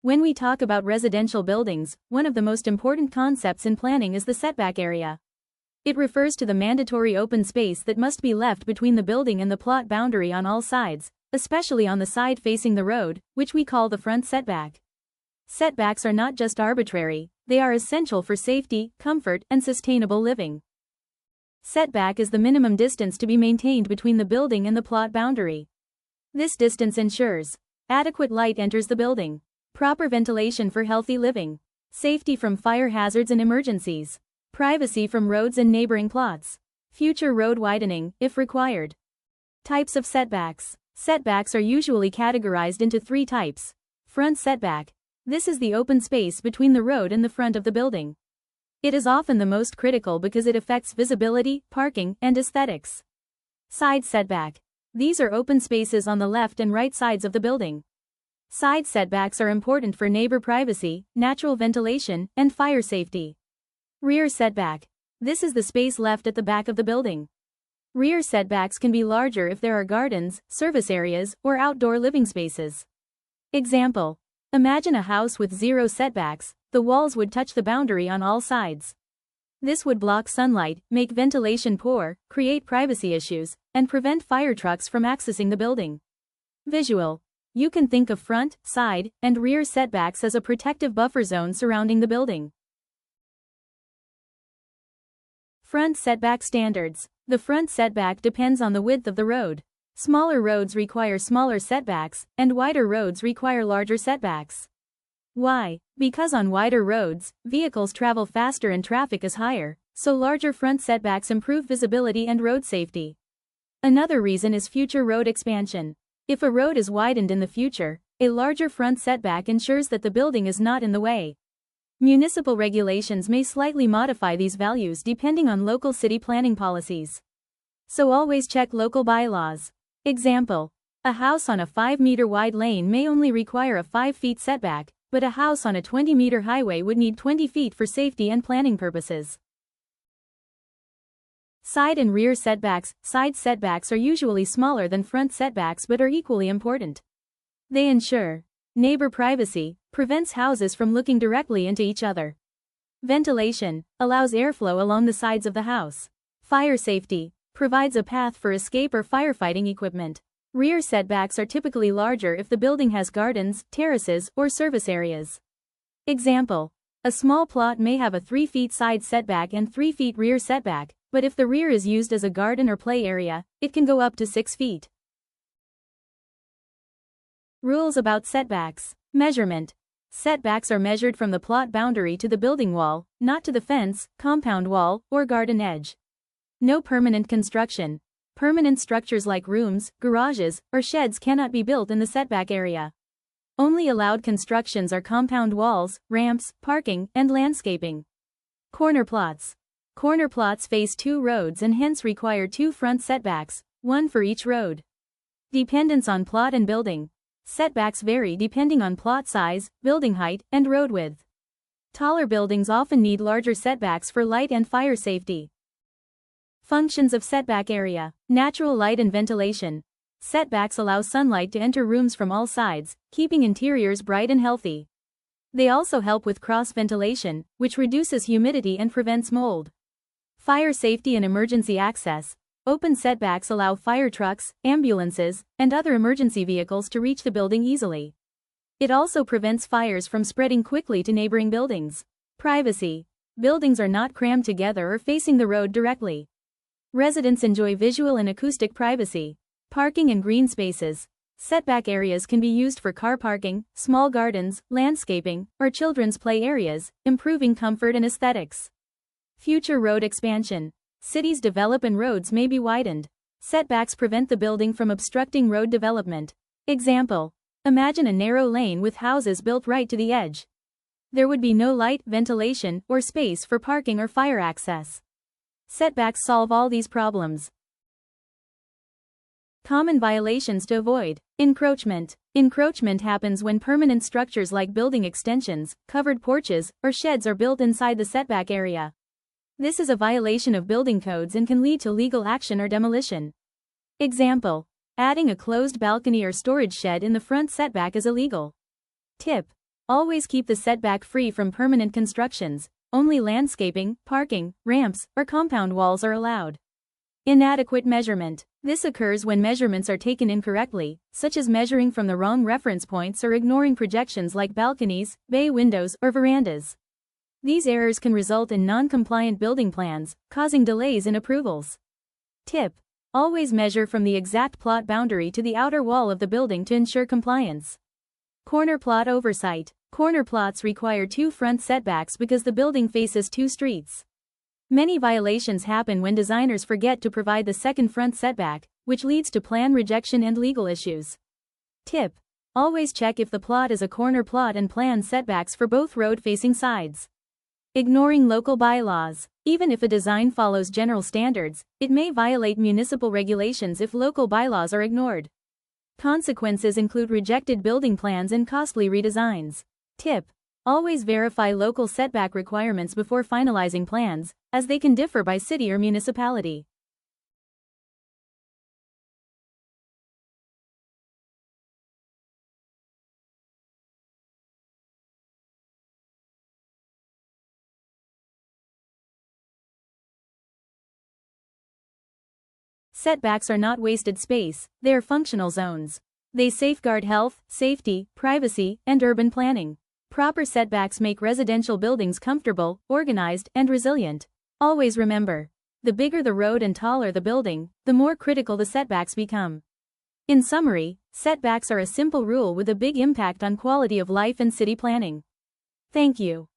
When we talk about residential buildings, one of the most important concepts in planning is the setback area. It refers to the mandatory open space that must be left between the building and the plot boundary on all sides, especially on the side facing the road, which we call the front setback. Setbacks are not just arbitrary, they are essential for safety, comfort, and sustainable living. Setback is the minimum distance to be maintained between the building and the plot boundary. This distance ensures adequate light enters the building, proper ventilation for healthy living, safety from fire hazards and emergencies, privacy from roads and neighboring plots, future road widening, if required. Types of setbacks. Setbacks are usually categorized into three types. Front setback. This is the open space between the road and the front of the building. It is often the most critical because it affects visibility, parking, and aesthetics. Side setback. These are open spaces on the left and right sides of the building. Side setbacks are important for neighbor privacy, natural ventilation, and fire safety. Rear setback. This is the space left at the back of the building. Rear setbacks can be larger if there are gardens, service areas, or outdoor living spaces. Example. Imagine a house with zero setbacks, the walls would touch the boundary on all sides. This would block sunlight, make ventilation poor, create privacy issues, and prevent fire trucks from accessing the building. Visual. You can think of front, side, and rear setbacks as a protective buffer zone surrounding the building. Front setback standards. The front setback depends on the width of the road. Smaller roads require smaller setbacks, and wider roads require larger setbacks. Why? Because on wider roads, vehicles travel faster and traffic is higher, so larger front setbacks improve visibility and road safety. Another reason is future road expansion. If a road is widened in the future, a larger front setback ensures that the building is not in the way. Municipal regulations may slightly modify these values depending on local city planning policies. So always check local bylaws. Example. A house on a 5-meter wide lane may only require a 5 feet setback, but a house on a 20-meter highway would need 20 feet for safety and planning purposes. Side and rear setbacks. Side setbacks are usually smaller than front setbacks but are equally important. They ensure neighbor privacy, prevents houses from looking directly into each other. Ventilation, allows airflow along the sides of the house. Fire safety, provides a path for escape or firefighting equipment. Rear setbacks are typically larger if the building has gardens, terraces, or service areas. Example. A small plot may have a 3 feet side setback and 3 feet rear setback, but if the rear is used as a garden or play area, it can go up to 6 feet. Rules about setbacks. Measurement. Setbacks are measured from the plot boundary to the building wall, not to the fence, compound wall, or garden edge. No permanent construction. Permanent structures like rooms, garages, or sheds cannot be built in the setback area. Only allowed constructions are compound walls, ramps, parking, and landscaping. Corner plots. Corner plots face 2 roads and hence require 2 front setbacks, 1 for each road. Dependence on plot and building. Setbacks vary depending on plot size, building height, and road width. Taller buildings often need larger setbacks for light and fire safety. Functions of setback area. Natural light and ventilation. Setbacks allow sunlight to enter rooms from all sides, keeping interiors bright and healthy. They also help with cross ventilation, which reduces humidity and prevents mold. Fire safety and emergency access. Open setbacks allow fire trucks, ambulances, and other emergency vehicles to reach the building easily. It also prevents fires from spreading quickly to neighboring buildings. Privacy. Buildings are not crammed together or facing the road directly. Residents enjoy visual and acoustic privacy. Parking and green spaces. Setback areas can be used for car parking, small gardens, landscaping, or children's play areas, improving comfort and aesthetics. Future road expansion. Cities develop and roads may be widened. Setbacks prevent the building from obstructing road development. Example. Imagine a narrow lane with houses built right to the edge. There would be no light, ventilation, or space for parking or fire access. Setbacks solve all these problems. Common violations to avoid. Encroachment. Encroachment happens when permanent structures like building extensions, covered porches, or sheds are built inside the setback area. This is a violation of building codes and can lead to legal action or demolition. Example. Adding a closed balcony or storage shed in the front setback is illegal. Tip. Always keep the setback free from permanent constructions. Only landscaping, parking, ramps, or compound walls are allowed. Inadequate measurement. This occurs when measurements are taken incorrectly, such as measuring from the wrong reference points or ignoring projections like balconies, bay windows, or verandas. These errors can result in non-compliant building plans, causing delays in approvals. Tip: always measure from the exact plot boundary to the outer wall of the building to ensure compliance. Corner plot oversight. Corner plots require 2 front setbacks because the building faces 2 streets. Many violations happen when designers forget to provide the second front setback, which leads to plan rejection and legal issues. Tip: always check if the plot is a corner plot and plan setbacks for both road-facing sides. Ignoring local bylaws. Even if a design follows general standards, it may violate municipal regulations if local bylaws are ignored. Consequences include rejected building plans and costly redesigns. Tip: always verify local setback requirements before finalizing plans, as they can differ by city or municipality. Setbacks are not wasted space, they are functional zones. They safeguard health, safety, privacy, and urban planning. Proper setbacks make residential buildings comfortable, organized, and resilient. Always remember, the bigger the road and taller the building, the more critical the setbacks become. In summary, setbacks are a simple rule with a big impact on quality of life and city planning. Thank you.